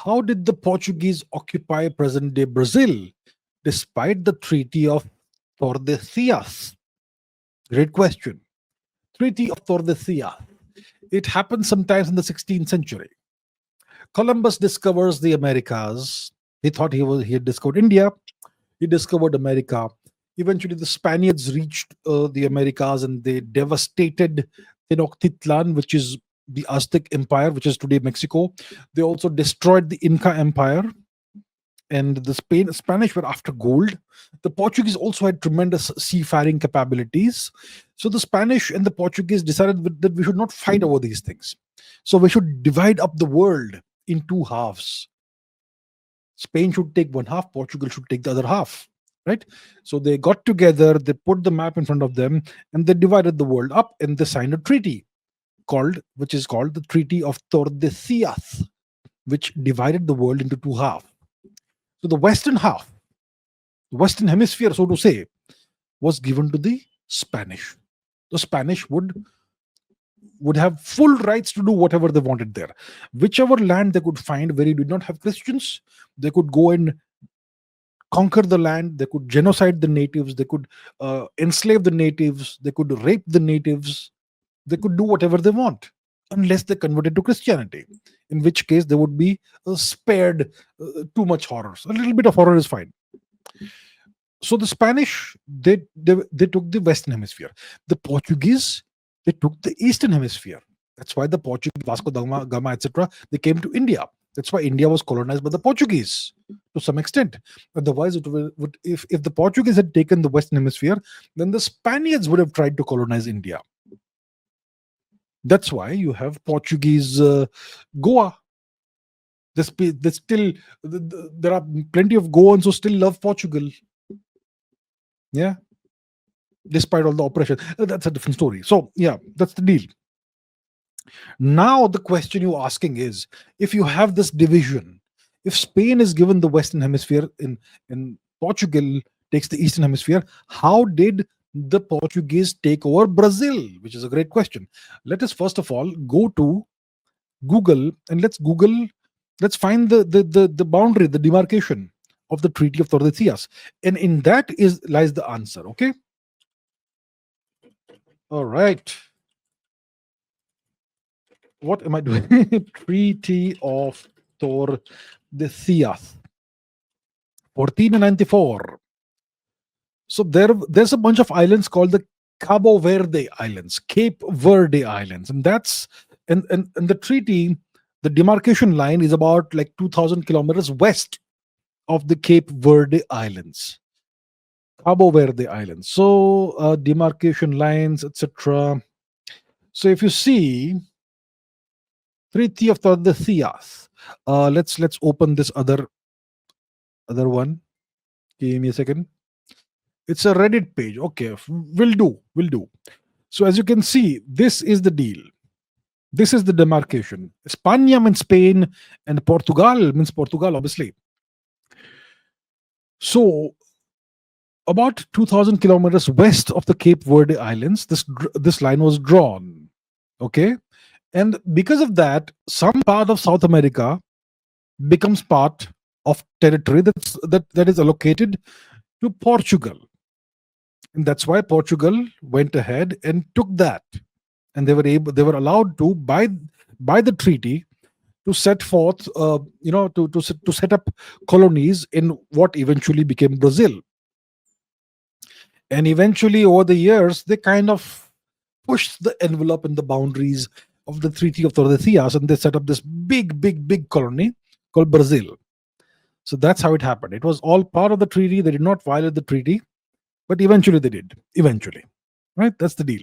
How did the Portuguese occupy present-day Brazil despite the Treaty of Tordesillas? Great question. Treaty of Tordesillas. It happened sometimes in the 16th century. Columbus discovers the Americas. He thought he had discovered India. He discovered America. Eventually, the Spaniards reached the Americas and they devastated Tenochtitlan, which is the Aztec Empire, which is today Mexico. They also destroyed the Inca Empire, and the Spanish were after gold. The Portuguese also had tremendous seafaring capabilities. So the Spanish and the Portuguese decided that we should not fight over these things. So we should divide up the world in two halves. Spain should take one half, Portugal should take the other half, right? So they got together, they put the map in front of them, and they divided the world up, and they signed a treaty which is called the Treaty of Tordesillas, which divided the world into two halves. So the western half, the western hemisphere, so to say, was given to the Spanish. The Spanish would have full rights to do whatever they wanted there. Whichever land they could find where you did not have Christians, they could go and conquer the land. They could genocide the natives. They could enslave the natives. They could rape the natives. They could do whatever they want, unless they converted to Christianity, in which case they would be spared too much horrors. A little bit of horror is fine. So the Spanish, they took the Western Hemisphere. The Portuguese, they took the Eastern Hemisphere. That's why the Portuguese, Vasco da Gama, etc., they came to India. That's why India was colonized by the Portuguese to some extent. Otherwise, if the Portuguese had taken the Western Hemisphere, then the Spaniards would have tried to colonize India. That's why you have Portuguese Goa. There are plenty of Goans who still love Portugal. Yeah, despite all the oppression. That's a different story. So yeah, that's the deal. Now the question you're asking is, if you have this division, if Spain is given the Western Hemisphere and Portugal takes the Eastern Hemisphere, how did the Portuguese take over Brazil? Which is a great question. Let us first of all go to Google and let's find the boundary, the demarcation of the Treaty of Tordesillas, and in that lies the answer. Okay. All right. What am I doing? Treaty of Tordesillas, 1494. So there's a bunch of islands called the Cabo Verde Islands, Cape Verde Islands, and that's and the treaty, the demarcation line is about like 2,000 kilometers west of the Cape Verde Islands, Cabo Verde Islands. So demarcation lines, etc. So if you see Treaty of Tordesillas, let's open this other one. Give me a second. It's a Reddit page. Okay, will do. So as you can see, this is the deal. This is the demarcation. España means Spain, and Portugal means Portugal, obviously. So about 2,000 kilometers west of the Cape Verde Islands, this line was drawn. Okay, and because of that, some part of South America becomes part of territory that is allocated to Portugal. And that's why Portugal went ahead and took that, and they were allowed to by the treaty to set forth, to set up colonies in what eventually became Brazil. And eventually, over the years, they kind of pushed the envelope and the boundaries of the Treaty of Tordesillas, and they set up this big colony called Brazil. So that's how it happened. It was all part of the treaty. They did not violate the treaty, but eventually they did. Eventually, right? That's the deal.